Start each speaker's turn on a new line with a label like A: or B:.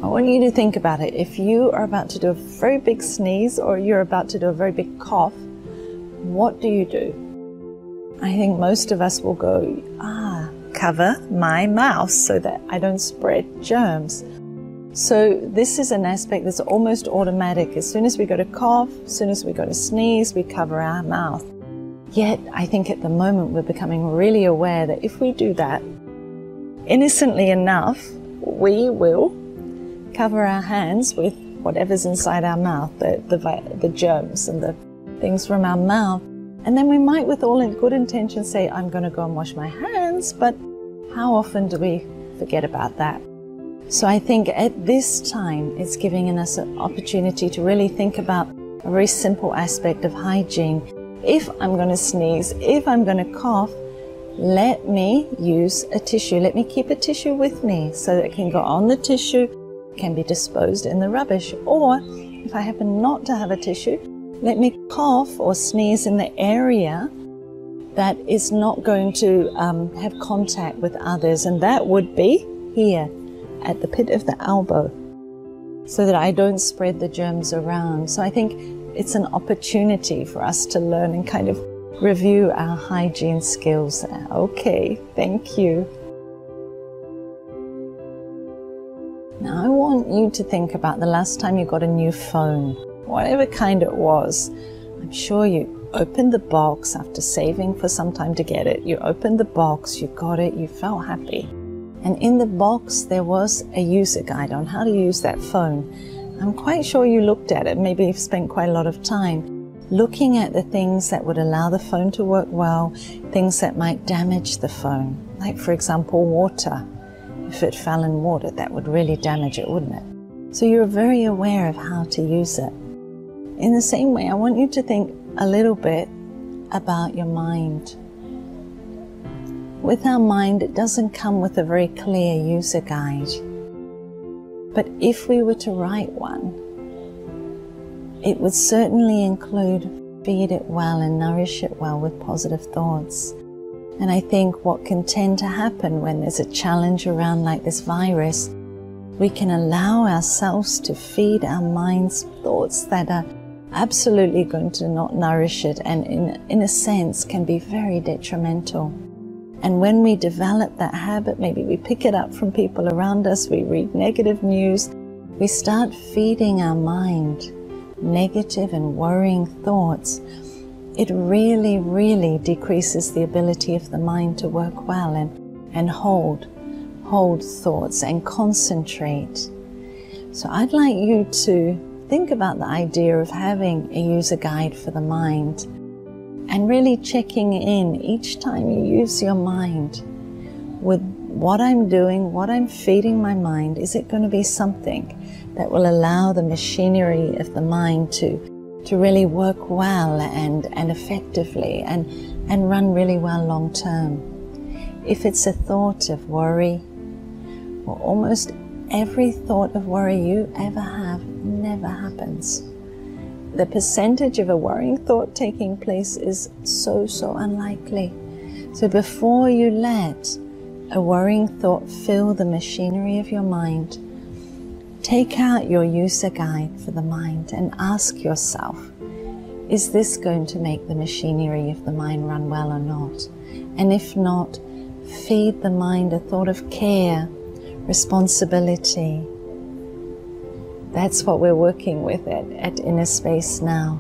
A: I want you to think about it. If you are about to do a very big sneeze or you're about to do a very big cough, what do? I think most of us will go, cover my mouth so that I don't spread germs. So this is an aspect that's almost automatic. As soon as we go to cough, as soon as we go to sneeze, we cover our mouth. Yet, I think at the moment we're becoming really aware that if we do that, innocently enough, we will cover our hands with whatever's inside our mouth, the germs and the things from our mouth. And then we might, with all in good intention, say, I'm going to go and wash my hands, but how often do we forget about that? So I think at this time, it's giving us an opportunity to really think about a very simple aspect of hygiene. If I'm going to sneeze, if I'm going to cough, let me use a tissue. Let me keep a tissue with me so that it can go on the tissue, can be disposed in the rubbish. Or if I happen not to have a tissue, let me cough or sneeze in the area that is not going to have contact with others. And that would be here at the pit of the elbow, so that I don't spread the germs around. So I think it's an opportunity for us to learn and kind of review our hygiene skills. Okay, thank you. Now I want you to think about the last time you got a new phone, whatever kind it was. I'm sure you opened the box after saving for some time to get it. You opened the box, you got it, you felt happy. And in the box there was a user guide on how to use that phone. I'm quite sure you looked at it, maybe you've spent quite a lot of time looking at the things that would allow the phone to work well, things that might damage the phone. Like, for example, water. If it fell in water, that would really damage it, wouldn't it? So you're very aware of how to use it. In the same way, I want you to think a little bit about your mind. With our mind, it doesn't come with a very clear user guide. But if we were to write one, it would certainly include feed it well and nourish it well with positive thoughts. And I think what can tend to happen when there's a challenge around like this virus, we can allow ourselves to feed our mind's thoughts that are absolutely going to not nourish it, and in a sense can be very detrimental. And when we develop that habit, maybe we pick it up from people around us, we read negative news, we start feeding our mind negative and worrying thoughts. It really, really decreases the ability of the mind to work well and hold thoughts and concentrate. So I'd like you to think about the idea of having a user guide for the mind and really checking in each time you use your mind with what I'm doing, what I'm feeding my mind. Is it going to be something that will allow the machinery of the mind to really work well and effectively and run really well long term? If it's a thought of worry, well, almost every thought of worry you ever have never happens. The percentage of a worrying thought taking place is so unlikely. So before you let a worrying thought fill the machinery of your mind, take out your user guide for the mind and ask yourself, is this going to make the machinery of the mind run well or not? And if not, feed the mind a thought of care, responsibility. That's what we're working with at Inner Space now.